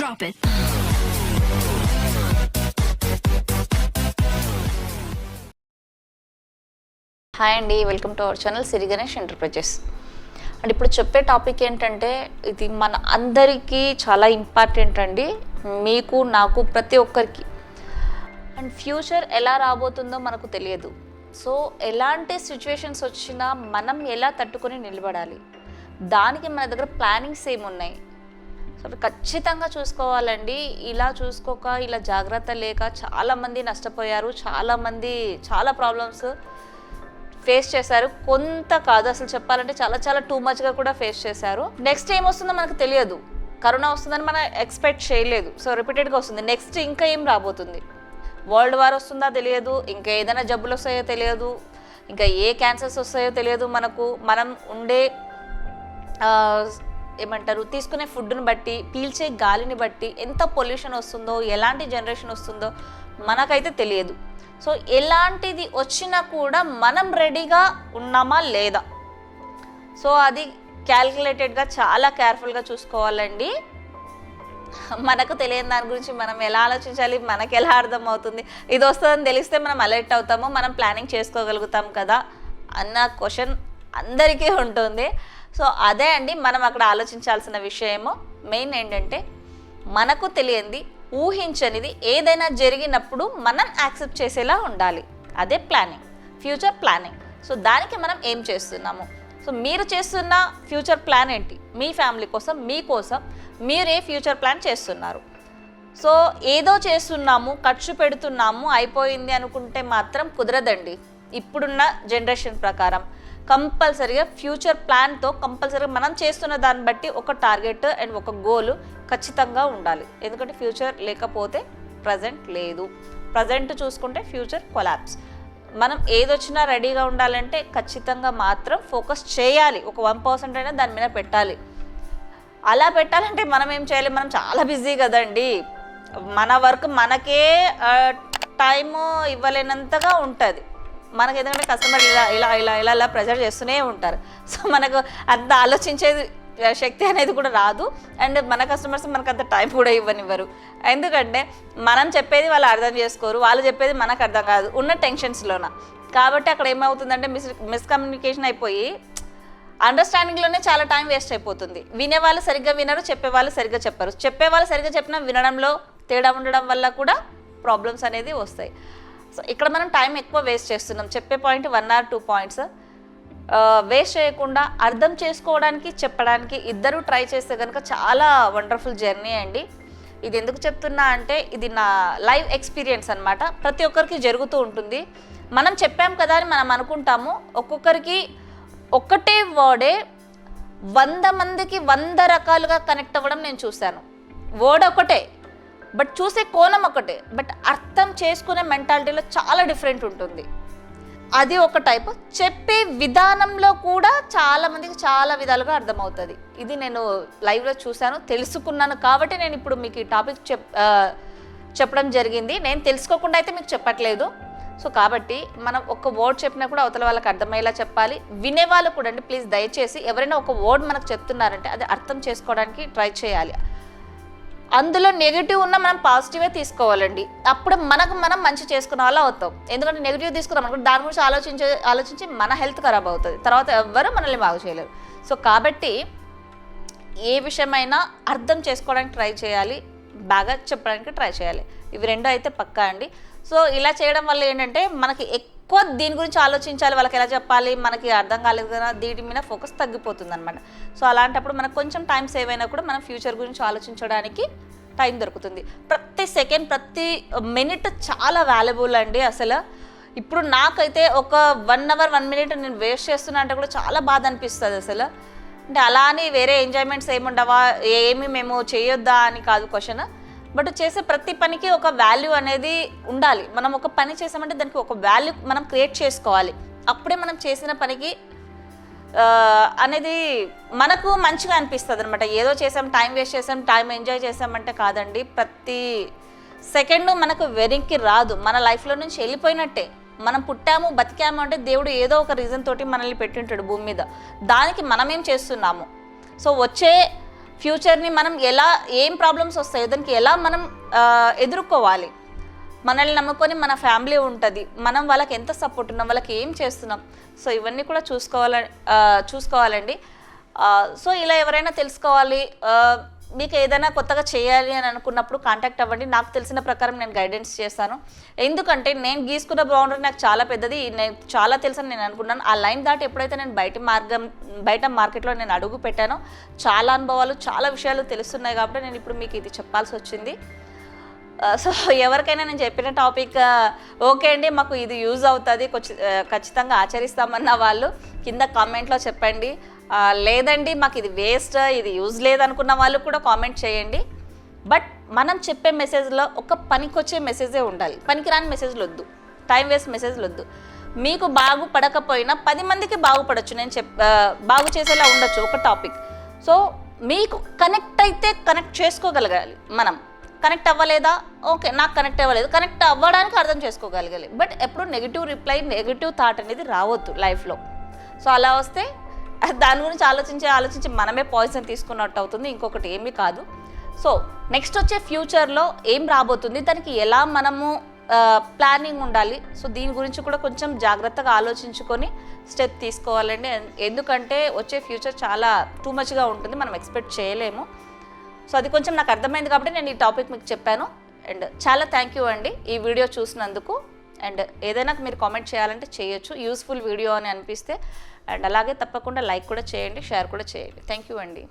Drop it. Hi అండి, welcome to our channel Siri Ganesh enterprises. And ఇప్పుడు చెప్పే topic ఏంటంటే ఇది మన అందరికీ చాలా ఇంపార్టెంట్ అండి, మీకు నాకు ప్రతి ఒక్కరికి. అండ్ ఫ్యూచర్ ఎలా రాబోతుందో మనకు తెలియదు. సో ఎలాంటి సిచ్యువేషన్స్ వచ్చినా మనం ఎలా తట్టుకొని నిలబడాలి, దానికి మన దగ్గర ప్లానింగ్స్ ఏమున్నాయి. సో ఖచ్చితంగా చూసుకోవాలండి. ఇలా చూసుకోక, ఇలా జాగ్రత్త లేక చాలామంది నష్టపోయారు, చాలామంది చాలా ప్రాబ్లమ్స్ ఫేస్ చేశారు. కొంత కాదు, అసలు చెప్పాలంటే చాలా చాలా టూ మచ్గా కూడా ఫేస్ చేశారు. నెక్స్ట్ ఏం వస్తుందో మనకు తెలియదు. కరోనా వస్తుందని మనం ఎక్స్పెక్ట్ చేయలేదు. సో రిపీటెడ్గా వస్తుంది. నెక్స్ట్ ఇంకా ఏం రాబోతుంది, వరల్డ్ వార్ వస్తుందా తెలియదు, ఇంకా ఏదైనా జబ్బులు వస్తాయో తెలియదు, ఇంకా ఏ క్యాన్సర్స్ వస్తాయో తెలియదు. మనం ఉండే ఏమంటారు తీసుకునే ఫుడ్ని బట్టి, పీల్చే గాలిని బట్టి ఎంత పొల్యూషన్ వస్తుందో, ఎలాంటి జనరేషన్ వస్తుందో మనకైతే తెలియదు. సో ఎలాంటిది వచ్చినా కూడా మనం రెడీగా ఉన్నామా లేదా, సో అది క్యాల్కులేటెడ్గా చాలా కేర్ఫుల్గా చూసుకోవాలండి. మనకు తెలియని దాని గురించి మనం ఎలా ఆలోచించాలి, మనకు ఎలా అర్థమవుతుంది, ఇది వస్తుందని తెలిస్తే మనం అలర్ట్ అవుతాము, మనం ప్లానింగ్ చేసుకోగలుగుతాం కదా అన్న క్వశ్చన్ అందరికీ ఉంటుంది. సో అదే అండి మనం అక్కడ ఆలోచించాల్సిన విషయము. మెయిన్ ఏంటంటే మనకు తెలియంది, ఊహించనిది ఏదైనా జరిగినప్పుడు మనం యాక్సెప్ట్ చేసేలా ఉండాలి. అదే ప్లానింగ్, ఫ్యూచర్ ప్లానింగ్. సో దానికి మనం ఏం చేస్తున్నాము, సో మీరు చేస్తున్న ఫ్యూచర్ ప్లాన్ ఏంటి, మీ ఫ్యామిలీ కోసం, మీకోసం మీరు ఏ ఫ్యూచర్ ప్లాన్ చేస్తున్నారు. సో ఏదో చేస్తున్నాము, ఖర్చు పెడుతున్నాము, అయిపోయింది అనుకుంటే మాత్రం కుదరదండి. ఇప్పుడున్న జనరేషన్ ప్రకారం కంపల్సరీగా ఫ్యూచర్ ప్లాన్తో కంపల్సరీగా మనం చేస్తున్న దాన్ని బట్టి ఒక టార్గెట్ అండ్ ఒక గోల్ ఖచ్చితంగా ఉండాలి. ఎందుకంటే ఫ్యూచర్ లేకపోతే ప్రజెంట్ లేదు, ప్రజెంట్ చూసుకుంటే ఫ్యూచర్ కొలాప్స్. మనం ఏదొచ్చినా రెడీగా ఉండాలంటే ఖచ్చితంగా మాత్రం ఫోకస్ చేయాలి. ఒక 1% అయినా దాని మీద పెట్టాలి. అలా పెట్టాలంటే మనం ఏం చేయాలి, మనం చాలా బిజీ కదండి, మన వర్క్ మనకే టైము ఇవ్వలేనంతగా ఉంటుంది మనకి. ఎందుకంటే కస్టమర్ ఇలా ఇలా ఇలా ఇలా ఇలా ప్రెజర్ చేస్తూనే ఉంటారు. సో మనకు అంత ఆలోచించేది శక్తి అనేది కూడా రాదు. అండ్ మన కస్టమర్స్ మనకు అంత టైం కూడా ఇవ్వనివ్వరు. ఎందుకంటే మనం చెప్పేది వాళ్ళు అర్థం చేసుకోరు, వాళ్ళు చెప్పేది మనకు అర్థం కాదు ఉన్న టెన్షన్స్లోన. కాబట్టి అక్కడ ఏమవుతుందంటే మిస్కమ్యూనికేషన్ అయిపోయి అండర్స్టాండింగ్లోనే చాలా టైం వేస్ట్ అయిపోతుంది. వినేవాళ్ళు సరిగ్గా వినరు, చెప్పేవాళ్ళు సరిగ్గా చెప్పరు. చెప్పేవాళ్ళు సరిగ్గా చెప్పినా వినడంలో తేడా ఉండడం వల్ల కూడా ప్రాబ్లమ్స్ అనేది వస్తాయి. సో ఇక్కడ మనం టైం ఎక్కువ వేస్ట్ చేస్తున్నాం. చెప్పే పాయింట్ 1 or 2 పాయింట్స్ వేస్ట్ చేయకుండా అర్థం చేసుకోవడానికి, చెప్పడానికి ఇద్దరు ట్రై చేస్తే కనుక చాలా వండర్ఫుల్ జర్నీ అండి. ఇది ఎందుకు చెప్తున్నా అంటే ఇది నా లైవ్ ఎక్స్పీరియన్స్ అనమాట. ప్రతి ఒక్కరికి జరుగుతూ ఉంటుంది. మనం చెప్పాం కదా అని మనం అనుకుంటాము. ఒక్కొక్కరికి ఒక్కటే వర్డే 100 మందికి 100 రకాలుగా కనెక్ట్ అవ్వడం నేను చూశాను. వర్డ్ ఒకటే, బట్ చూసే కోణం ఒకటే, బట్ అర్థం చేసుకునే మెంటాలిటీలో చాలా డిఫరెంట్ ఉంటుంది. అది ఒక టైప్. చెప్పే విధానంలో కూడా చాలా మందికి చాలా విధాలుగా అర్థమవుతుంది. ఇది నేను లైవ్లో చూశాను, తెలుసుకున్నాను. కాబట్టి నేను ఇప్పుడు మీకు ఈ టాపిక్ చెప్పడం జరిగింది. నేను తెలుసుకోకుండా అయితే మీకు చెప్పట్లేదు. సో కాబట్టి మనం ఒక వర్డ్ చెప్పినా కూడా అవతల వాళ్ళకి అర్థమయ్యేలా చెప్పాలి. వినేవాళ్ళు కూడా అండి ప్లీజ్ దయచేసి ఎవరైనా ఒక వర్డ్ మనకు చెప్తున్నారంటే అది అర్థం చేసుకోవడానికి ట్రై చేయాలి. అందులో నెగిటివ్ ఉన్న మనం పాజిటివే తీసుకోవాలండి. అప్పుడు మనం మంచి చేసుకున్న వాళ్ళు అవుతాం. ఎందుకంటే నెగిటివ్ తీసుకున్నాం అనుకుంటే దాని గురించి ఆలోచించి మన హెల్త్ ఖరాబ్ అవుతుంది, తర్వాత ఎవ్వరూ మనల్ని బాగు చేయలేరు. సో కాబట్టి ఏ విషయమైనా అర్థం చేసుకోవడానికి ట్రై చేయాలి, బాగా చెప్పడానికి ట్రై చేయాలి. ఇవి రెండు అయితే పక్కా అండి. సో ఇలా చేయడం వల్ల ఏంటంటే మనకి ఎక్కువ దీని గురించి ఆలోచించాలి, వాళ్ళకి ఎలా చెప్పాలి, మనకి అర్థం కాలేదు కదా, దీని మీద ఫోకస్ తగ్గిపోతుంది అనమాట. సో అలాంటప్పుడు మనకు కొంచెం టైం సేవ్ అయినా కూడా మనం ఫ్యూచర్ గురించి ఆలోచించడానికి టైం దొరుకుతుంది. ప్రతి సెకండ్, ప్రతి మినిట్ చాలా వాల్యుబుల్ అండి. అసలు ఇప్పుడు నాకైతే ఒక 1 hour 1 minute నేను వేస్ట్ చేస్తున్నా అంటే కూడా చాలా బాధ అనిపిస్తుంది అసలు. అంటే అలా అని వేరే ఎంజాయ్మెంట్స్ ఏముండవా, ఏమి మేము చేయొద్దా అని కాదు క్వశ్చన్. బట్ చేసే ప్రతి పనికి ఒక వాల్యూ అనేది ఉండాలి. మనం ఒక పని చేసామంటే దానికి ఒక వాల్యూ మనం క్రియేట్ చేసుకోవాలి. అప్పుడే మనం చేసిన పనికి అనేది మనకు మంచిగా అనిపిస్తుంది అనమాట. ఏదో చేసాం, టైం వేస్ట్ చేసాం, టైం ఎంజాయ్ చేసామంటే కాదండి. ప్రతి సెకండ్ మనకు వెనక్కి రాదు, మన లైఫ్లో నుంచి వెళ్ళిపోయినట్టే. మనం పుట్టాము, బతికాము అంటే దేవుడు ఏదో ఒక రీజన్ తోటి మనల్ని పెట్టింటాడు భూమి మీద. దానికి మనమేం చేస్తున్నాము. సో వచ్చే ఫ్యూచర్ని మనం ఎలా ఏం ప్రాబ్లమ్స్ వస్తాయో దానికి ఎలా మనం ఎదుర్కోవాలి, మనల్ని నమ్ముకొని మన ఫ్యామిలీ ఉంటుంది, మనం వాళ్ళకి ఎంత సపోర్ట్ ఉన్నాం, వాళ్ళకి ఏం చేస్తున్నాం, సో ఇవన్నీ కూడా చూసుకోవాలండి. సో ఇలా ఎవరైనా తెలుసుకోవాలి, మీకు ఏదైనా కొత్తగా చేయాలి అని అనుకున్నప్పుడు కాంటాక్ట్ అవ్వండి. నాకు తెలిసిన ప్రకారం నేను గైడెన్స్ చేస్తాను. ఎందుకంటే నేను గీసుకున్న బౌండరీ నాకు చాలా పెద్దది, నేను చాలా తెలుసని నేను అనుకున్నాను. ఆ లైన్ దాటి ఎప్పుడైతే నేను బయట మార్కెట్లో నేను అడుగు పెట్టానో చాలా అనుభవాలు, చాలా విషయాలు తెలుస్తున్నాయి. కాబట్టి నేను ఇప్పుడు మీకు ఇది చెప్పాల్సి వచ్చింది. సో ఎవరికైనా నేను చెప్పిన టాపిక్ ఓకే అండి, మాకు ఇది యూజ్ అవుతుంది, ఖచ్చితంగా ఆచరిస్తామన్న వాళ్ళు కింద కామెంట్లో చెప్పండి. లేదండి మాకు ఇది వేస్ట్, ఇది యూజ్ లేదనుకున్న వాళ్ళు కూడా కామెంట్ చేయండి. బట్ మనం చెప్పే మెసేజ్లో ఒక పనికొచ్చే మెసేజే ఉండాలి, పనికిరాని మెసేజ్లు వద్దు, టైం వేస్ట్ మెసేజ్లు వద్దు. మీకు బాగుపడకపోయినా 10 మందికి బాగుపడచ్చు, నేను బాగు చేసేలా ఉండొచ్చు ఒక టాపిక్. సో మీకు కనెక్ట్ అయితే కనెక్ట్ చేసుకోగలగాలి. మనం కనెక్ట్ అవ్వలేదా, ఓకే నాకు కనెక్ట్ అవ్వలేదు, కనెక్ట్ అవ్వడానికి అర్థం చేసుకోగలగాలి. బట్ ఎప్పుడు నెగిటివ్ రిప్లై, నెగిటివ్ థాట్ అనేది రావద్దు లైఫ్లో. సో అలా వస్తే దాని గురించి ఆలోచించి మనమే పాయిజన్ తీసుకున్నట్టు అవుతుంది, ఇంకొకటి ఏమీ కాదు. సో నెక్స్ట్ వచ్చే ఫ్యూచర్లో ఏం రాబోతుంది, దానికి ఎలా మనము ప్లానింగ్ ఉండాలి. సో దీని గురించి కూడా కొంచెం జాగ్రత్తగా ఆలోచించుకొని స్టెప్ తీసుకోవాలండి. ఎందుకంటే వచ్చే ఫ్యూచర్ చాలా టూ మచ్గా ఉంటుంది, మనం ఎక్స్పెక్ట్ చేయలేము. సో అది కొంచెం నాకు అర్థమైంది కాబట్టి నేను ఈ టాపిక్ మీకు చెప్పాను. అండ్ చాలా థ్యాంక్ యూ అండి ఈ వీడియో చూసినందుకు. అండ్ ఏదైనా మీరు కామెంట్ చేయాలంటే చేయొచ్చు, యూస్ఫుల్ వీడియో అని అనిపిస్తే. అండ్ అలాగే తప్పకుండా లైక్ కూడా చేయండి, షేర్ కూడా చేయండి. థ్యాంక్ యూ అండి.